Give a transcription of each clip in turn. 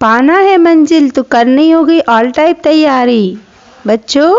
पाना है मंजिल तो करनी होगी ऑल टाइप तैयारी। बच्चों,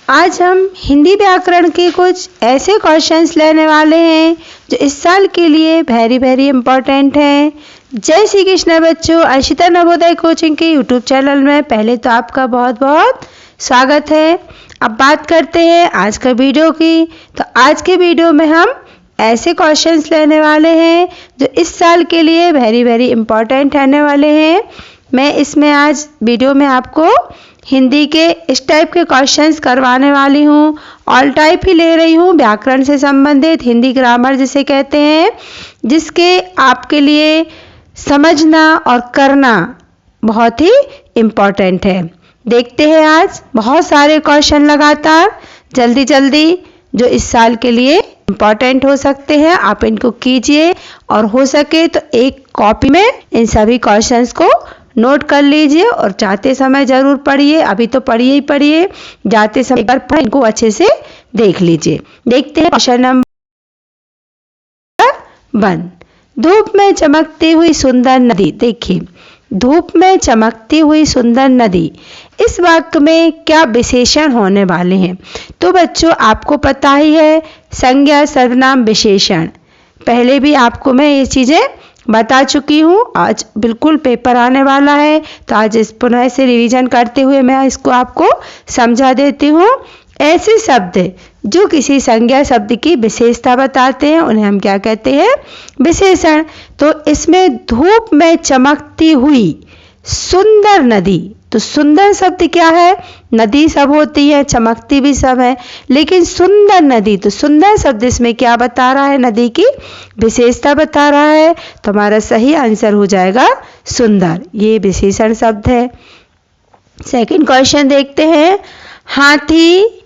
आज हम हिंदी व्याकरण के कुछ ऐसे क्वेश्चंस लेने वाले हैं जो इस साल के लिए वेरी वेरी इम्पोर्टेंट हैं। जय श्री कृष्ण बच्चों, अर्शिता नवोदय कोचिंग के यूट्यूब चैनल में पहले तो आपका बहुत बहुत स्वागत है। अब बात करते हैं आज का वीडियो की। तो आज के वीडियो में हम ऐसे क्वेश्चंस लेने वाले हैं जो इस साल के लिए वेरी वेरी इम्पोर्टेंट रहने वाले हैं। मैं इसमें आज वीडियो में आपको हिंदी के इस टाइप के क्वेश्चंस करवाने वाली हूँ। ऑल टाइप ही ले रही हूँ, व्याकरण से संबंधित, हिंदी ग्रामर जिसे कहते हैं, जिसके आपके लिए समझना और करना बहुत ही इम्पोर्टेंट है। देखते हैं आज बहुत सारे क्वेश्चन लगातार जल्दी जल्दी जो इस साल के लिए इम्पोर्टेंट हो सकते हैं। आप इनको कीजिए और हो सके तो एक कॉपी में इन सभी क्वेश्चंस को नोट कर लीजिए और जाते समय जरूर पढ़िए। अभी तो पढ़िए ही पढ़िए, जाते समय एक बार इनको अच्छे से देख लीजिए। देखते हैं क्वेश्चन नंबर 1। धूप में चमकती हुई सुंदर नदी। देखिए, धूप में चमकती हुई सुंदर नदी, इस वाक्य में क्या विशेषण होने वाले हैं? तो बच्चों, आपको पता ही है, संज्ञा सर्वनाम विशेषण। पहले भी आपको मैं ये चीज़ें बता चुकी हूँ। आज बिल्कुल पेपर आने वाला है तो आज इस पुनः से रिवीजन करते हुए मैं इसको आपको समझा देती हूँ। ऐसे शब्द जो किसी संज्ञा शब्द की विशेषता बताते हैं उन्हें हम क्या कहते हैं? विशेषण। तो इसमें धूप में चमकती हुई सुंदर नदी, तो सुंदर शब्द क्या है? नदी सब होती है, चमकती भी सब है, लेकिन सुंदर नदी, तो सुंदर शब्द इसमें क्या बता रहा है? नदी की विशेषता बता रहा है। तो हमारा सही आंसर हो जाएगा सुंदर। ये विशेषण शब्द है। सेकंड क्वेश्चन देखते हैं। हाथी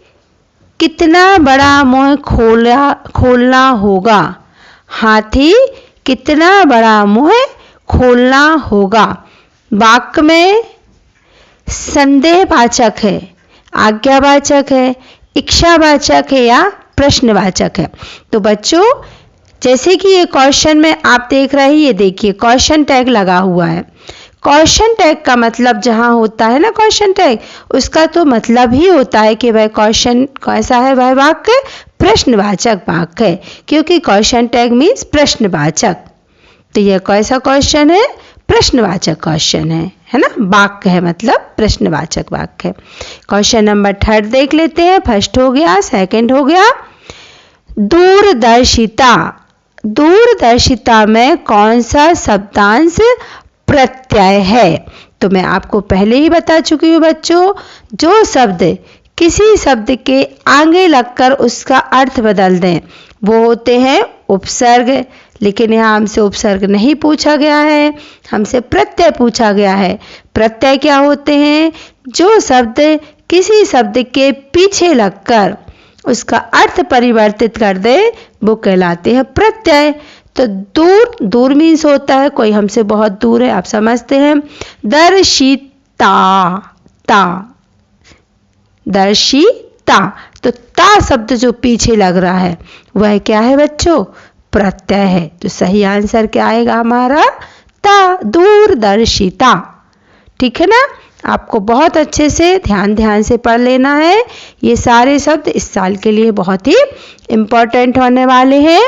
कितना बड़ा मुंह खोलना होगा? हाथी कितना बड़ा मुंह खोलना होगा? वाक्य में संदेहवाचक है, आज्ञावाचक है, इच्छावाचक है या प्रश्नवाचक है? तो बच्चों, जैसे कि ये क्वेश्चन में आप देख रहे हैं, ये देखिए क्वेश्चन टैग लगा हुआ है। क्वेश्चन टैग का मतलब जहाँ होता है ना क्वेश्चन टैग, उसका तो मतलब ही होता है कि वह क्वेश्चन कैसा है, वह वाक्य प्रश्नवाचक वाक्य है, क्योंकि क्वेश्चन टैग मीन्स प्रश्नवाचक। तो यह कैसा क्वेश्चन है? प्रश्नवाचक क्वेश्चन है ना? वाक्य है मतलब प्रश्नवाचक वाक्य है। क्वेश्चन नंबर 3 देख लेते हैं। फर्स्ट हो गया, सेकंड हो गया। दूरदर्शिता, दूरदर्शिता में कौन सा शब्दांश प्रत्यय है? तो मैं आपको पहले ही बता चुकी हूँ बच्चों, जो शब्द किसी शब्द के आगे लगकर उसका अर्थ बदल दें वो होते हैं उपसर्ग। लेकिन यहाँ हमसे उपसर्ग नहीं पूछा गया है, हमसे प्रत्यय पूछा गया है। प्रत्यय क्या होते हैं? जो शब्द किसी शब्द के पीछे लगकर उसका अर्थ परिवर्तित कर दे वो कहलाते हैं प्रत्यय। तो दूर, दूर मीन्स होता है कोई हमसे बहुत दूर है, आप समझते हैं। दर्शिता, ता, दर्शिता, तो ता शब्द जो पीछे लग रहा है वह क्या है बच्चों? प्रत्यय है। तो सही आंसर क्या आएगा हमारा? ता, दूरदर्शिता। ठीक है ना? आपको बहुत अच्छे से ध्यान से पढ़ लेना है। ये सारे शब्द इस साल के लिए बहुत ही इम्पोर्टेंट होने वाले हैं।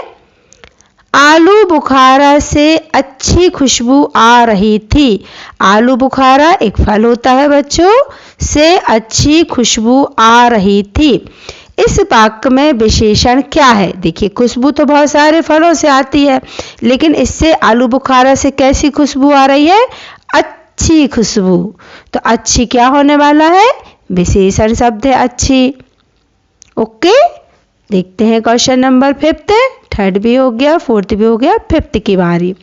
आलू बुखारा से अच्छी खुशबू आ रही थी। आलू बुखारा एक फल होता है बच्चों, से अच्छी खुशबू आ रही थी। इस वाक्य में विशेषण क्या है? देखिए, खुशबू तो बहुत सारे फलों से आती है, लेकिन इससे आलू बुखारा से कैसी खुशबू आ रही है? अच्छी खुशबू। तो अच्छी क्या होने वाला है? विशेषण शब्द है अच्छी। ओके, देखते हैं क्वेश्चन नंबर 5। 3rd भी हो गया, 4th भी हो गया, 5th की बारी।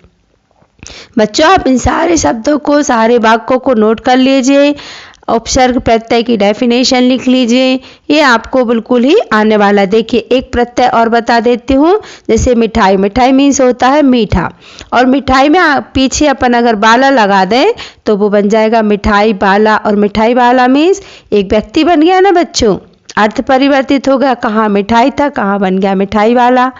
बच्चों, आप इन सारे शब्दों को, सारे वाक्यों को नोट कर लीजिए। उपसर्ग प्रत्यय की डेफिनेशन लिख लीजिए, ये आपको बिल्कुल ही आने वाला। देखिए, एक प्रत्यय और बता देती हूँ, जैसे मिठाई। मिठाई मीन्स होता है मीठा, और मिठाई में पीछे अपन अगर बाला लगा दें तो वो बन जाएगा मिठाई बाला, और मिठाई बाला मीन्स एक व्यक्ति बन गया ना बच्चों, अर्थ परिवर्तित हो गया। कहाँ मिठाई था, कहाँ बन गया मिठाई वाला।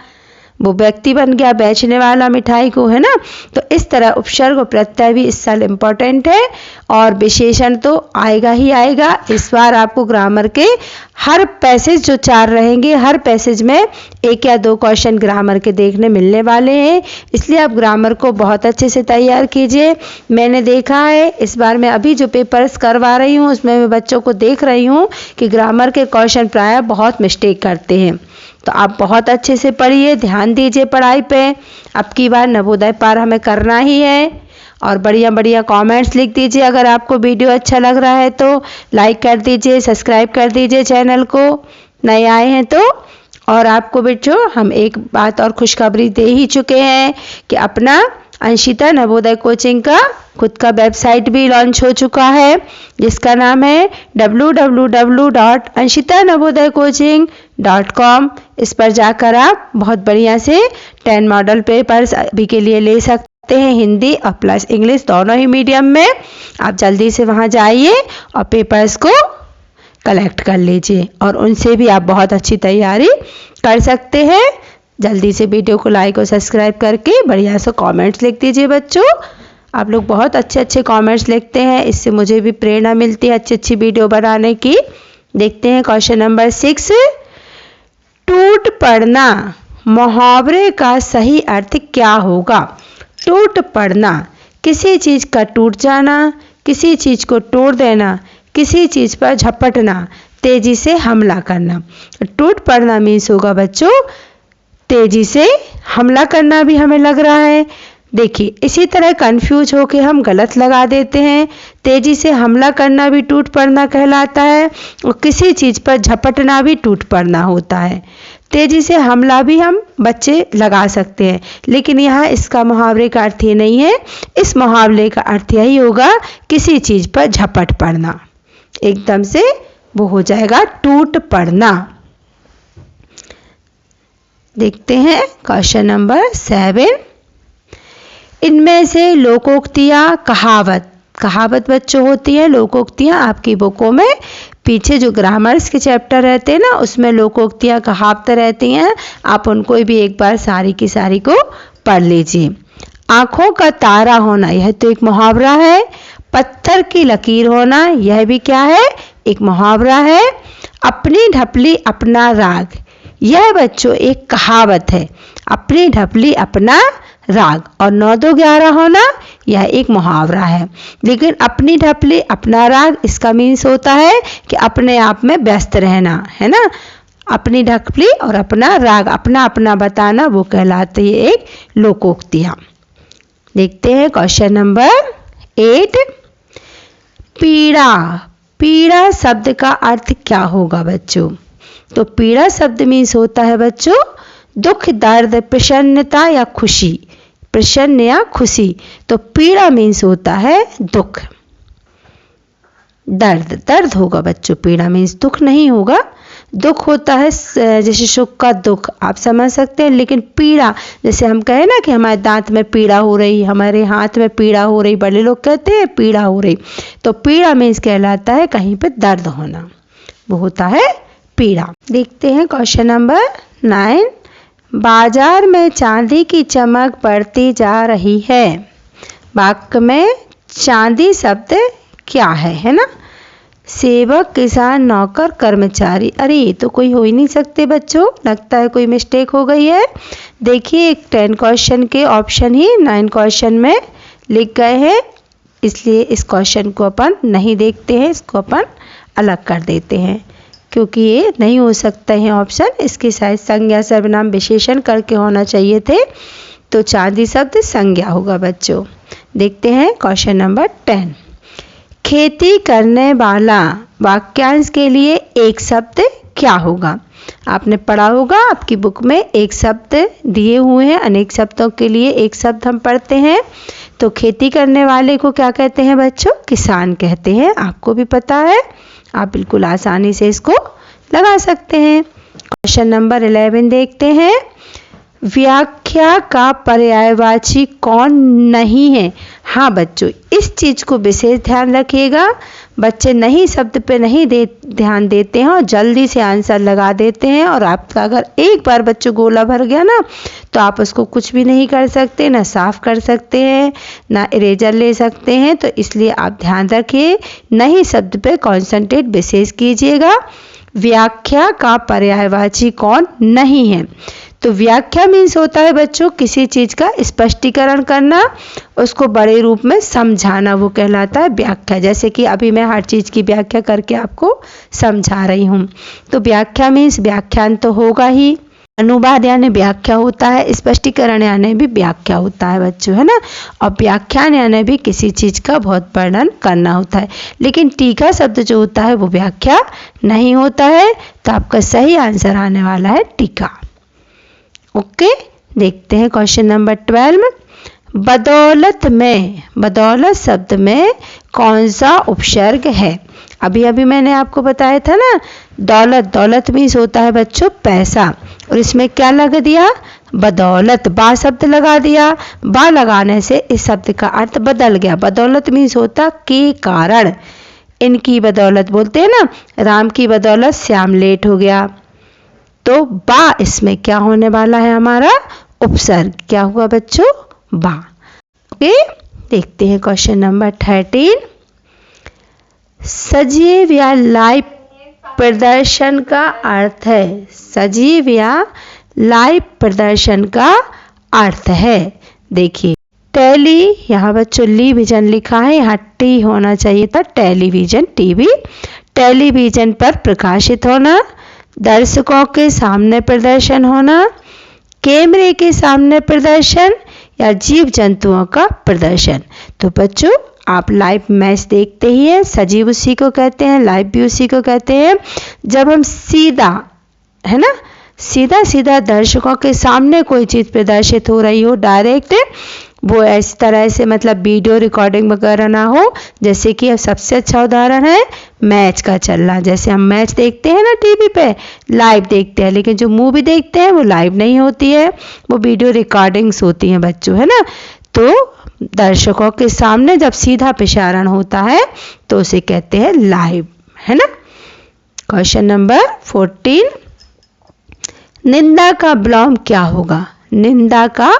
वो व्यक्ति बन गया बेचने वाला मिठाई को, है ना। तो इस तरह उपसर्ग और प्रत्यय भी इस साल इम्पोर्टेंट है और विशेषण तो आएगा ही आएगा। इस बार आपको ग्रामर के हर पैसेज जो 4 रहेंगे, हर पैसेज में 1 या 2 क्वेश्चन ग्रामर के देखने मिलने वाले हैं, इसलिए आप ग्रामर को बहुत अच्छे से तैयार कीजिए। मैंने देखा है इस बार मैं अभी जो पेपर्स करवा रही हूँ उसमें मैं बच्चों को देख रही हूँ कि ग्रामर के क्वेश्चन प्रायः बहुत मिस्टेक करते हैं। तो आप बहुत अच्छे से पढ़िए, ध्यान दीजिए पढ़ाई पे। अब की बार नवोदय पार हमें करना ही है और बढ़िया बढ़िया कमेंट्स लिख दीजिए। अगर आपको वीडियो अच्छा लग रहा है तो लाइक कर दीजिए, सब्सक्राइब कर दीजिए चैनल को, नए आए हैं तो। और आपको बच्चों हम एक बात और खुशखबरी दे ही चुके हैं कि अपना अंशिता नवोदय कोचिंग का खुद का वेबसाइट भी लॉन्च हो चुका है, जिसका नाम है www.anshitanavodaycoaching.com। इस पर जाकर आप बहुत बढ़िया से 10 मॉडल पेपर्स अभी के लिए ले सकते हैं, हिंदी और प्लस इंग्लिश दोनों ही मीडियम में। आप जल्दी से वहां जाइए और पेपर्स को कलेक्ट कर लीजिए और उनसे भी आप बहुत अच्छी तैयारी कर सकते हैं। जल्दी से वीडियो को लाइक और सब्सक्राइब करके बढ़िया से कमेंट्स लिख दीजिए बच्चों। आप लोग बहुत अच्छे अच्छे कमेंट्स लिखते हैं, इससे मुझे भी प्रेरणा मिलती है अच्छी अच्छी वीडियो बनाने की। देखते हैं क्वेश्चन नंबर 6। टूट पड़ना मुहावरे का सही अर्थ क्या होगा? टूट पड़ना, किसी चीज का टूट जाना, किसी चीज को तोड़ देना, किसी चीज पर झपटना, तेजी से हमला करना। टूट पड़ना मीन्स होगा बच्चों तेजी से हमला करना भी हमें लग रहा है। देखिए इसी तरह कंफ्यूज होके हम गलत लगा देते हैं। तेजी से हमला करना भी टूट पड़ना कहलाता है और किसी चीज पर झपटना भी टूट पड़ना होता है। तेजी से हमला भी हम बच्चे लगा सकते हैं, लेकिन यहाँ इसका मुहावरे का अर्थ ये नहीं है। इस मुहावरे का अर्थ यही होगा किसी चीज पर झपट पड़ना, एकदम से वो हो जाएगा टूट पड़ना। देखते हैं क्वेश्चन नंबर 7। इनमें से लोकोक्तियाँ कहावत बच्चों होती है। लोकोक्तियाँ आपकी बुकों में पीछे जो ग्रामर्स के चैप्टर रहते हैं ना, उसमें लोकोक्तियाँ कहावतें रहती हैं। आप उनको भी एक बार सारी की सारी को पढ़ लीजिए। आंखों का तारा होना, यह तो एक मुहावरा है। पत्थर की लकीर होना, यह भी क्या है? एक मुहावरा है। अपनी ढपली अपना राग, यह बच्चों एक कहावत है। अपनी ढपली अपना राग। और 9 2 11 होना, यह एक मुहावरा है। लेकिन अपनी ढपली अपना राग, इसका मीन्स होता है कि अपने आप में व्यस्त रहना, है ना। अपनी ढपली और अपना राग, अपना अपना बताना, वो कहलाती है एक लोकोक्तियाँ। देखते हैं क्वेश्चन नंबर 8। पीड़ा शब्द का अर्थ क्या होगा बच्चों? तो पीड़ा शब्द मीन्स होता है बच्चों दुख, दर्द, प्रसन्नता या खुशी। प्रसन्न या खुशी। तो पीड़ा मीन्स होता है दुख। दर्द होगा बच्चों, पीड़ा मीन्स दुख नहीं होगा। दुख होता है जैसे सुख का दुख, आप समझ सकते हैं। लेकिन पीड़ा, जैसे हम कहें ना कि हमारे दांत में पीड़ा हो रही, हमारे हाथ में पीड़ा हो रही, बड़े लोग कहते हैं पीड़ा हो रही। तो पीड़ा मीन्स कहलाता है कहीं पे दर्द होना, वो होता है पीड़ा। देखते हैं क्वेश्चन नंबर 9। बाजार में चांदी की चमक बढ़ती जा रही है। वाक्य में चांदी शब्द क्या है ना। सेवक, किसान, नौकर, कर्मचारी। अरे ये तो कोई हो ही नहीं सकते बच्चों, लगता है कोई मिस्टेक हो गई है। देखिए एक 10 क्वेश्चन के ऑप्शन ही 9 क्वेश्चन में लिख गए हैं, इसलिए इस क्वेश्चन को अपन नहीं देखते हैं, इसको अपन अलग कर देते हैं क्योंकि ये नहीं हो सकता है ऑप्शन। इसके शायद संज्ञा सर्वनाम विशेषण करके होना चाहिए थे, तो चांदी शब्द संज्ञा होगा बच्चों। देखते हैं क्वेश्चन नंबर 10। खेती करने वाला वाक्यांश के लिए एक शब्द क्या होगा? आपने पढ़ा होगा आपकी बुक में एक शब्द दिए हुए हैं, अनेक शब्दों के लिए एक शब्द हम पढ़ते हैं। तो खेती करने वाले को क्या कहते हैं बच्चों? किसान कहते हैं। आपको भी पता है, आप बिल्कुल आसानी से इसको लगा सकते हैं। क्वेश्चन नंबर 11 देखते हैं। व्याख्या का पर्यायवाची कौन नहीं है? हाँ बच्चों, इस चीज़ को विशेष ध्यान रखिएगा। बच्चे नहीं शब्द पे नहीं ध्यान देते हैं और जल्दी से आंसर लगा देते हैं, और आपका अगर एक बार बच्चों गोला भर गया ना तो आप उसको कुछ भी नहीं कर सकते, ना साफ कर सकते हैं, ना इरेजर ले सकते हैं। तो इसलिए आप ध्यान रखिए, नहीं शब्द पे कॉन्सेंट्रेट विशेष कीजिएगा। व्याख्या का पर्यायवाची कौन नहीं है? तो व्याख्या मीन्स होता है बच्चों किसी चीज़ का स्पष्टीकरण करना, उसको बड़े रूप में समझाना, वो कहलाता है व्याख्या। जैसे कि अभी मैं हर चीज़ की व्याख्या करके आपको समझा रही हूँ। तो व्याख्या मीन्स व्याख्यान तो होगा ही, अनुवाद यानी व्याख्या होता है, स्पष्टीकरण यानी भी व्याख्या होता है बच्चों, है ना। और व्याख्यान यानी भी किसी चीज़ का बहुत वर्णन करना होता है। लेकिन टीका शब्द जो होता है वो व्याख्या नहीं होता है। तो आपका सही आंसर आने वाला है टीका। ओके, देखते हैं क्वेश्चन नंबर 12। बदौलत में, बदौलत शब्द में कौन सा उपसर्ग है? अभी अभी मैंने आपको बताया था ना, दौलत, दौलत मीन्स होता है बच्चों पैसा, और इसमें क्या लगा दिया? बदौलत, बा शब्द लगा दिया। बा लगाने से इस शब्द का अर्थ बदल गया। बदौलत मीन्स होता के कारण, इनकी बदौलत बोलते हैं ना, राम की बदौलत श्याम लेट हो गया। तो बा इसमें क्या होने वाला है? हमारा उपसर्ग। क्या हुआ बच्चों? बा। ओके, देखते हैं क्वेश्चन नंबर 13। सजीव या लाइव प्रदर्शन का अर्थ है। सजीव या लाइव प्रदर्शन का अर्थ है, देखिए टेली, यहाँ बच्चों टेलीविजन लिखा है, यहाँ टी होना चाहिए था, टेलीविजन, टीवी। टेलीविजन पर प्रकाशित होना, दर्शकों के सामने प्रदर्शन होना, कैमरे के सामने प्रदर्शन, या जीव जंतुओं का प्रदर्शन। तो बच्चों आप लाइव मैच देखते ही हैं, सजीव उसी को कहते हैं, लाइव भी उसी को कहते हैं। जब हम सीधा, है ना, सीधा सीधा दर्शकों के सामने कोई चीज़ प्रदर्शित हो रही हो डायरेक्ट, वो इस तरह से, मतलब वीडियो रिकॉर्डिंग वगैरह ना हो। जैसे कि सबसे अच्छा उदाहरण है मैच का चलना। जैसे हम मैच देखते हैं ना टीवी पे, लाइव देखते हैं, लेकिन जो मूवी देखते हैं वो लाइव नहीं होती है, वो वीडियो रिकॉर्डिंग्स होती हैं बच्चों, है ना। तो दर्शकों के सामने जब सीधा प्रसारण होता है तो उसे कहते हैं लाइव, है ना। Question number 14। निंदा का विलोम क्या होगा? निंदा का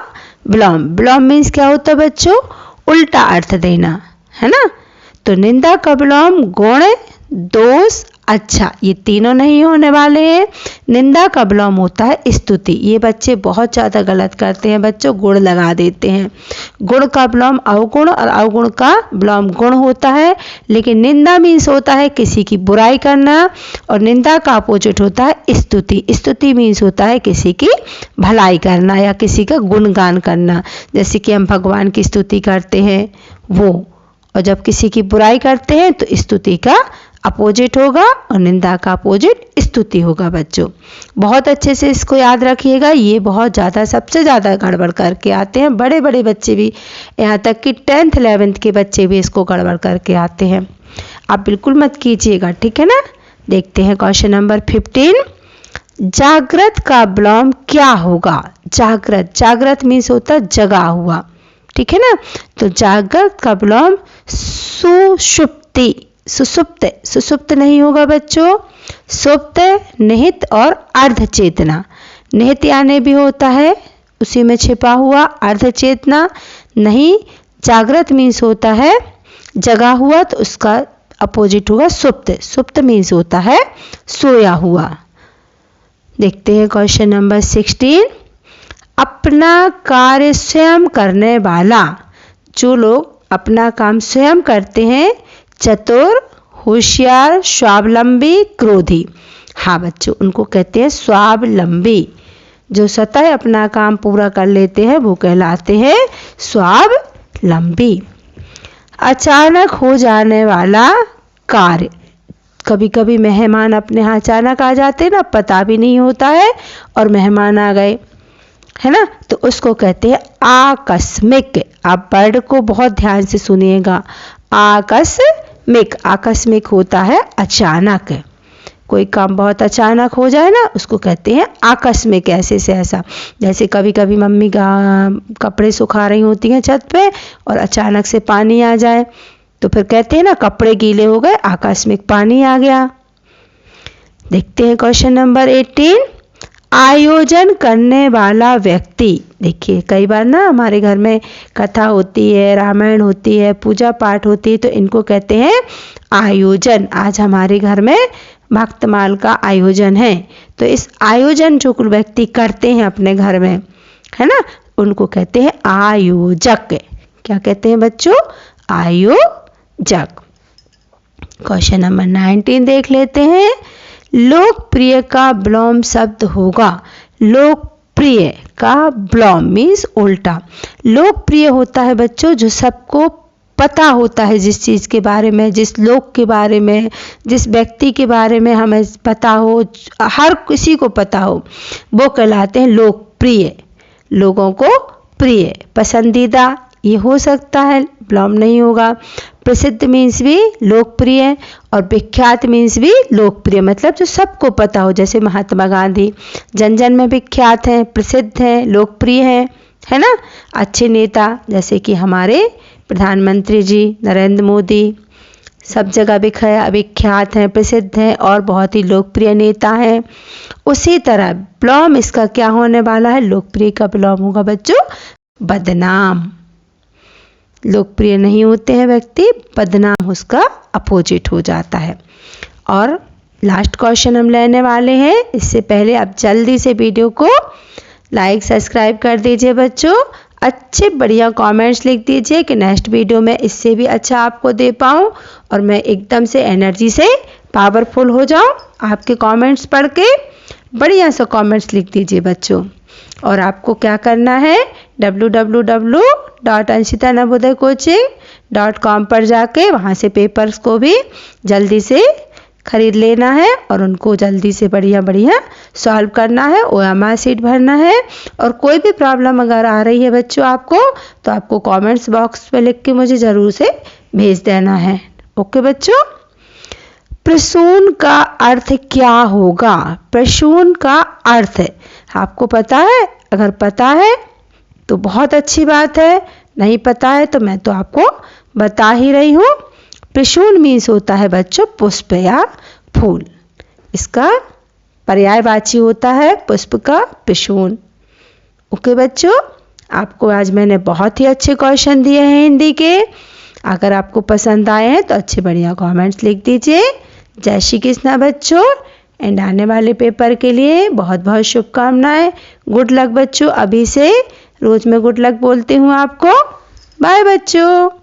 विलोम, विलोम मीन्स क्या होता है बच्चों? उल्टा अर्थ देना, है ना। तो निंदा का विलोम गुण, दोष, अच्छा, ये तीनों नहीं होने वाले हैं। निंदा का विलोम होता है स्तुति। ये बच्चे बहुत ज़्यादा गलत करते हैं बच्चों, गुण लगा देते हैं। गुण का विलोम अवगुण और अवगुण का विलोम गुण होता है। लेकिन निंदा मीन्स होता है किसी की बुराई करना, और निंदा का अपोजिट होता है स्तुति। स्तुति मीन्स होता है किसी की भलाई करना या किसी का गुणगान करना। जैसे कि हम भगवान की स्तुति करते हैं वो, और जब किसी की बुराई करते हैं तो स्तुति का अपोजिट होगा और निंदा का अपोजिट स्तुति होगा बच्चों। बहुत अच्छे से इसको याद रखिएगा, ये बहुत ज़्यादा, सबसे ज़्यादा गड़बड़ करके आते हैं। बड़े बड़े बच्चे भी, यहाँ तक कि 10th 11th के बच्चे भी इसको गड़बड़ करके आते हैं। आप बिल्कुल मत कीजिएगा, ठीक है ना। देखते हैं क्वेश्चन नंबर 15। जागृत का विलोम क्या होगा? जागृत, जागृत मीन्स होता है जगा हुआ, ठीक है ना। तो जागृत का विलोम सुषुप्ति, सुसुप्त, सुसुप्त नहीं होगा बच्चों। सुप्त, निहित और अर्ध चेतना। निहित यानी भी होता है उसी में छिपा हुआ, अर्ध चेतना नहीं। जागृत मीन्स होता है जगा हुआ, तो उसका अपोजिट होगा सुप्त। सुप्त मीन्स होता है सोया हुआ। देखते हैं क्वेश्चन नंबर 16। अपना कार्य स्वयं करने वाला, जो लोग अपना काम स्वयं करते हैं, चतुर, होशियार, स्वावलंबी, क्रोधी। हाँ बच्चों, उनको कहते हैं स्वावलंबी। जो स्वतः अपना काम पूरा कर लेते हैं वो कहलाते हैं स्वावलंबी। अचानक हो जाने वाला कार्य, कभी कभी मेहमान अपने यहाँ अचानक आ जाते हैं ना, पता भी नहीं होता है और मेहमान आ गए, है ना, तो उसको कहते हैं आकस्मिक। आप वर्ड को बहुत ध्यान से सुनिएगा। आकस्मिक, आकस्मिक होता है अचानक। कोई काम बहुत अचानक हो जाए ना, उसको कहते हैं आकस्मिक ऐसे से ऐसा। जैसे कभी कभी मम्मी कपड़े सुखा रही होती हैं छत पे और अचानक से पानी आ जाए, तो फिर कहते हैं ना कपड़े गीले हो गए, आकस्मिक पानी आ गया। देखते हैं क्वेश्चन नंबर 18। आयोजन करने वाला व्यक्ति। देखिए कई बार ना हमारे घर में कथा होती है, रामायण होती है, पूजा पाठ होती है, तो इनको कहते हैं आयोजन। आज हमारे घर में भक्तमाल का आयोजन है, तो इस आयोजन जो व्यक्ति करते हैं अपने घर में, है ना, उनको कहते हैं आयोजक। क्या कहते हैं बच्चों? आयोजक। क्वेश्चन नंबर 19 देख लेते हैं। लोकप्रिय का विलोम शब्द होगा। लोकप्रिय का विलोम मीन्स उल्टा। लोकप्रिय होता है बच्चों जो सबको पता होता है, जिस चीज़ के बारे में, जिस लोक के बारे में, जिस व्यक्ति के बारे में हमें पता हो, हर किसी को पता हो, वो कहलाते हैं लोकप्रिय। लोगों को प्रिय, पसंदीदा ये हो सकता है, विलोम नहीं होगा। प्रसिद्ध मीन्स भी लोकप्रिय, और विख्यात मीन्स भी लोकप्रिय, मतलब जो सबको पता हो। जैसे महात्मा गांधी जन जन में विख्यात हैं, प्रसिद्ध हैं, लोकप्रिय हैं, है ना। अच्छे नेता जैसे कि हमारे प्रधानमंत्री जी नरेंद्र मोदी सब जगह विख्यात हैं, प्रसिद्ध हैं और बहुत ही लोकप्रिय नेता हैं। उसी तरह विलोम इसका क्या होने वाला है? लोकप्रिय का विलोम होगा बच्चों बदनाम। लोकप्रिय नहीं होते हैं व्यक्ति, बदनाम उसका अपोजिट हो जाता है। और लास्ट क्वेश्चन हम लेने वाले हैं। इससे पहले आप जल्दी से वीडियो को लाइक सब्सक्राइब कर दीजिए बच्चों। अच्छे बढ़िया कमेंट्स लिख दीजिए कि नेक्स्ट वीडियो में इससे भी अच्छा आपको दे पाऊँ और मैं एकदम से एनर्जी से पावरफुल हो जाऊँ। आपके कमेंट्स पढ़ के बढ़िया सा कमेंट्स लिख दीजिए बच्चों। और आपको क्या करना है? www.anshitanavodaycoaching.com पर जाके वहाँ से पेपर्स को भी जल्दी से खरीद लेना है और उनको जल्दी से बढ़िया बढ़िया सॉल्व करना है, OMR शीट भरना है। और कोई भी प्रॉब्लम अगर आ रही है बच्चों आपको, तो आपको कमेंट्स बॉक्स पे लिख के मुझे ज़रूर से भेज देना है। ओके बच्चों। प्रसून का अर्थ क्या होगा? प्रसून का अर्थ आपको पता है? अगर पता है तो बहुत अच्छी बात है, नहीं पता है तो मैं तो आपको बता ही रही हूँ। प्रसून मीन्स होता है बच्चों पुष्प या फूल। इसका पर्यायवाची होता है पुष्प का प्रसून। ओके बच्चों, आपको आज मैंने बहुत ही अच्छे क्वेश्चन दिए हैं हिंदी के। अगर आपको पसंद आए हैं तो अच्छे बढ़िया कमेंट्स लिख दीजिए। जय श्री कृष्णा बच्चों। एंड आने वाले पेपर के लिए बहुत बहुत शुभकामनाएं। गुड लक बच्चों। अभी से रोज मैं गुड लक बोलती हूँ आपको। बाय बच्चों।